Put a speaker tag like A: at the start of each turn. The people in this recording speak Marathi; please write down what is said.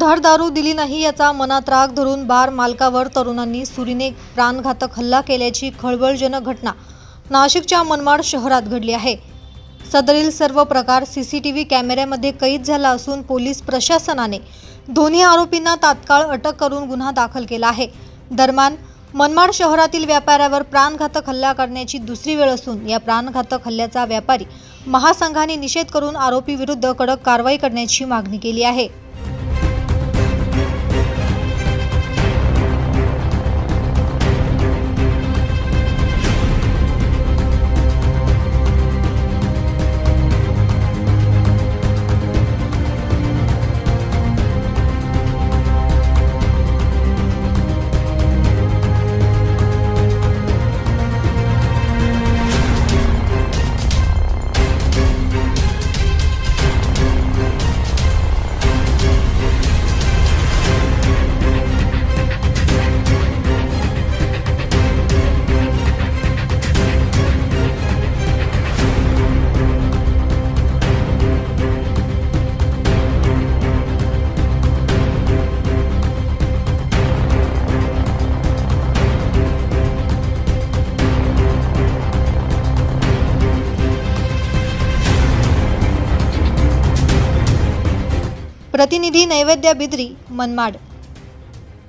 A: धार दारू दिली नाही याचा मनात राग धरून बार मालकावर तरुणांनी सुरीने प्राणघातक हल्ला केल्याची खळबळजनक घटना नाशिकच्या मनमाड शहरात घडली आहे। सदरील सर्व प्रकार सीसीटीव्ही कॅमेऱ्यामध्ये कैद झाला असून पोलीस प्रशासनाने दोन्ही आरोपींना तात्काळ अटक करून गुन्हा दाखल केला आहे। दरम्यान मनमाड शहरातील व्यापाऱ्यावर प्राणघातक हल्ला करण्याची दुसरी वेळ असून या प्राणघातक हल्ल्याचा व्यापारी महासंघाने निषेध करून आरोपी विरुद्ध कडक कारवाई करण्याची मागणी केली आहे। प्रतिनिधी नैवेद्य बिद्री, मनमाड।